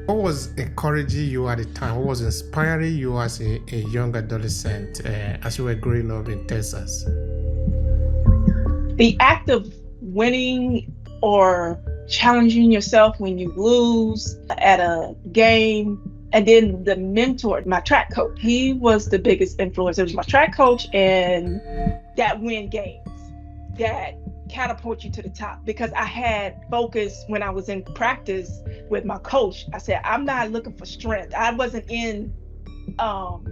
What was encouraging you at the time? What was inspiring you as a young adolescent as you were growing up in Texas? The act of winning or challenging yourself when you lose at a game. And then the mentor, my track coach, he was the biggest influence. It was my track coach and that win games that catapult you to the top because I had focus when I was in practice with my coach. I said, I'm not looking for strength. I wasn't in um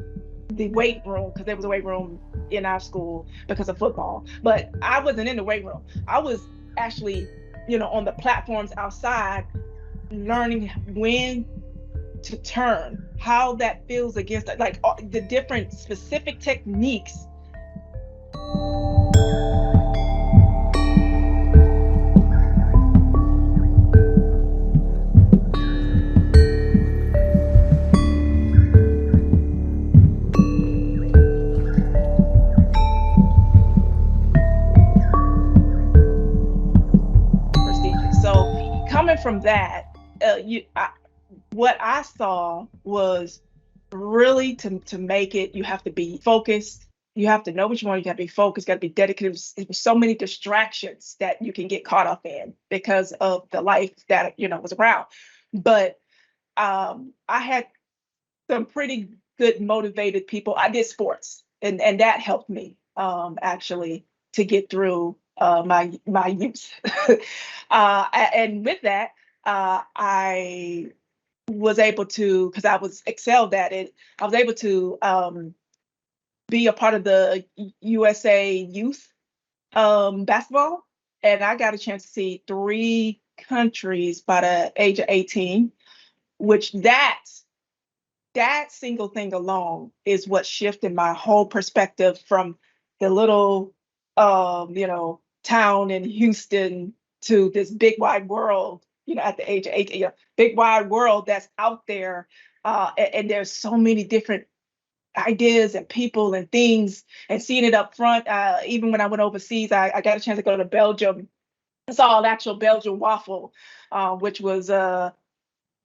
the weight room because there was a weight room in our school because of football. But I wasn't in the weight room. I was actually, on the platforms outside learning when to turn, how that feels against like the different specific techniques. Prestigious. So coming from that, what I saw was really to make it, you have to be focused. You have to know what you want. You got to be focused. Got to be dedicated. There's so many distractions that you can get caught up in because of the life that was around. But I had some pretty good motivated people. I did sports, and that helped me actually to get through my youth. And with that, I was able to, because I was excelled at it, I was able to be a part of the USA youth basketball, and I got a chance to see three countries by the age of 18, which that single thing alone is what shifted my whole perspective from the little town in Houston to this big wide world, at the age of 18, big wide world that's out there. And there's so many different ideas and people and things, and seeing it up front. Even when I went overseas, I got a chance to go to Belgium. I saw an actual Belgian waffle, which was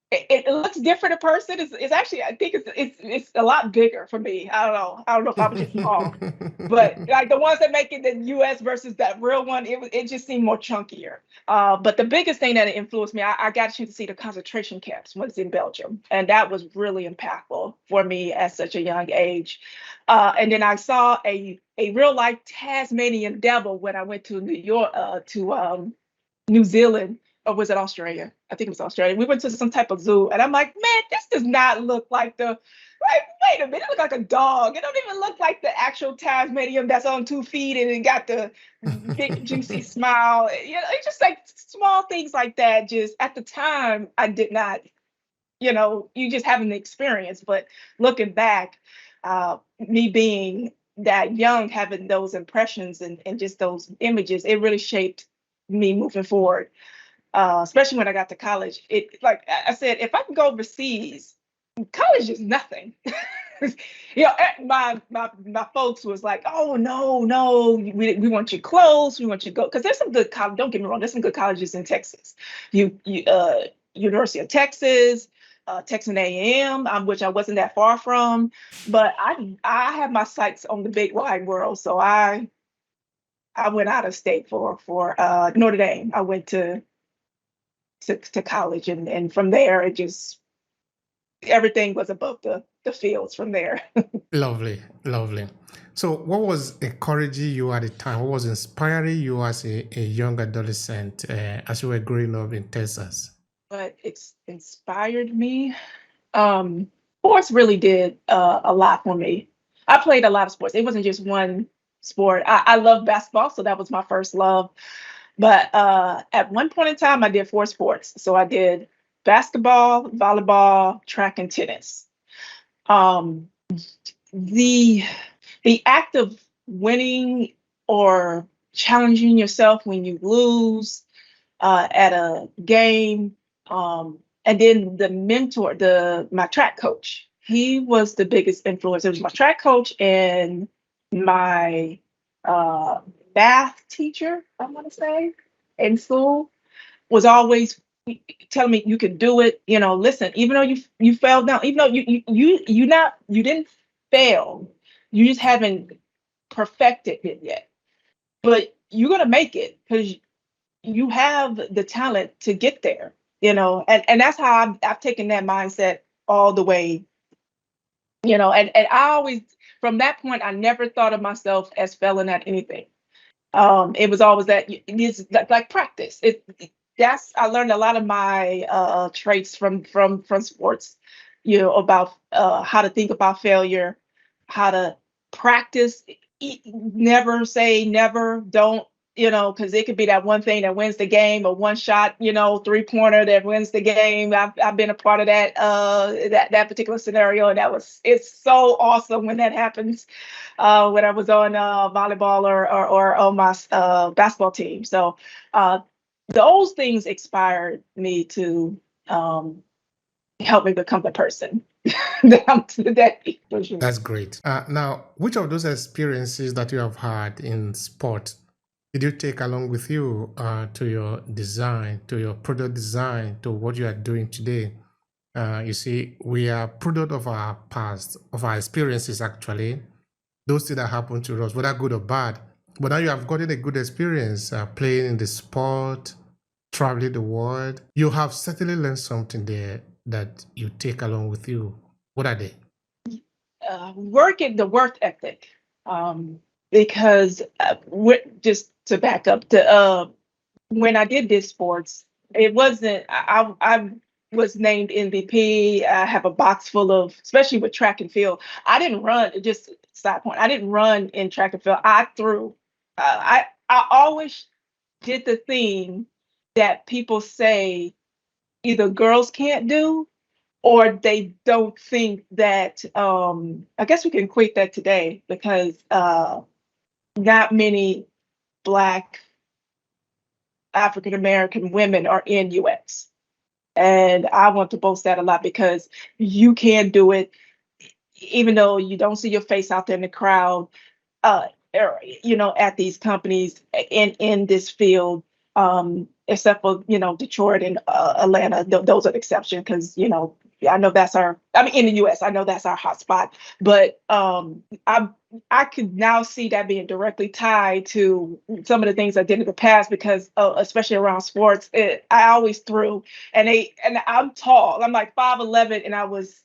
it looks different in person. It's actually, I think it's a lot bigger for me. I don't know if I was just small, but like the ones that make it in the U.S. versus that real one, it just seemed more chunkier. But the biggest thing that influenced me, I got a chance to see the concentration camps when it's in Belgium, and that was really impactful for me at such a young age. And then I saw a real life Tasmanian devil when I went to New York, to New Zealand, or was it Australia? I think it was Australia. We went to some type of zoo, and I'm like, man, this does not look like the. Like, wait a minute, it looks like a dog. It don't even look like the actual Tasmanian that's on 2 feet and it got the big juicy smile. It's just like small things like that. Just at the time, I did not. You just having the experience, but looking back, me being that young, having those impressions and just those images, it really shaped me moving forward, especially when I got to college. It, like I said, if I can go overseas, college is nothing. My folks was like, oh no, we want you close, we want you to go, because there's some good college. Don't get me wrong, there's some good colleges in Texas. University of Texas, Texas A&M, which I wasn't that far from, but I have my sights on the big wide world, so I went out of state for Notre Dame. I went to college, and from there it just everything was above the fields from there. Lovely, lovely. So, what was encouraging you at the time? What was inspiring you as a young adolescent as you were growing up in Texas? But it's inspired me. Sports really did a lot for me. I played a lot of sports. It wasn't just one sport. I love basketball, so that was my first love. But at one point in time, I did four sports. So I did basketball, volleyball, track, and tennis. Um, the the act of winning or challenging yourself when you lose at a game, and then the mentor, my track coach, he was the biggest influence. It was my track coach and my uh, math teacher, I want to say, in school, was always telling me you can do it. Listen, even though you fell down, even though you didn't fail, you just haven't perfected it yet. But you're gonna make it because you have the talent to get there. And that's how I've taken that mindset all the way. And I always, from that point, I never thought of myself as failing at anything. It was always that it is like practice. That's I learned a lot of my traits from sports, about how to think about failure, how to practice. Never say never, don't, because it could be that one thing that wins the game, or one shot, 3-pointer that wins the game. I've been a part of that particular scenario, and it's so awesome when that happens. When I was on volleyball or on my basketball team. So those things inspired me to help me become the person that I'm today. For sure. That's great. Now, which of those experiences that you have had in sport did you take along with you to your design, to your product design, to what you are doing today? You see, we are product of our past, of our experiences, actually. Those things that happen to us, whether good or bad. But now you have gotten a good experience playing in the sport, traveling the world. You have certainly learned something there that you take along with you. What are they? The work ethic, because just to back up, when I did this sports, it wasn't. I was named MVP. I have a box full of, especially with track and field. I didn't run. Just side point. I didn't run in track and field. I threw. I always did the thing that people say either girls can't do, or they don't think that. I guess we can equate that today, because not many Black African American women are in UX. And I want to boast that a lot, because you can do it even though you don't see your face out there in the crowd, at these companies in this field, except for, Detroit and Atlanta. Those are the exception, because, I know in the US, I know that's our hotspot. But I could now see that being directly tied to some of the things I did in the past, because especially around sports, I always threw, and I'm tall. I'm like 5'11", and I was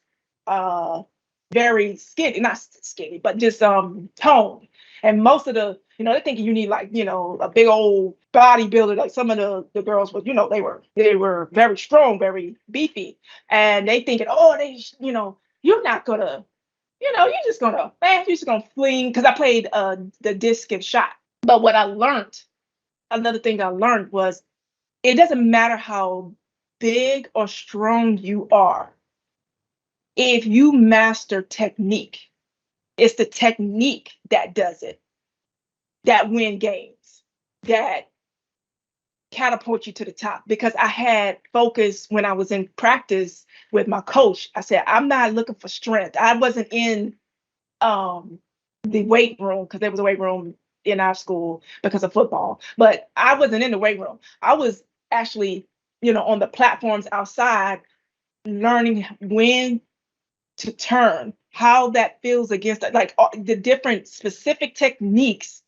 very skinny, not skinny, but just toned. And most of they're thinking you need, like, a big old bodybuilder. Like some of the girls were, they were very strong, very beefy, and they thinking, oh, you're not gonna, you're just gonna fling. Because I played the disc and shot. But another thing I learned was, it doesn't matter how big or strong you are. If you master technique, it's the technique that does it, that win games, that catapult you to the top. Because I had focus when I was in practice with my coach. I said, I'm not looking for strength. I wasn't in the weight room, because there was a weight room in our school because of football. But I wasn't in the weight room. I was actually, on the platforms outside, learning when to turn, how that feels against, like, the different specific techniques.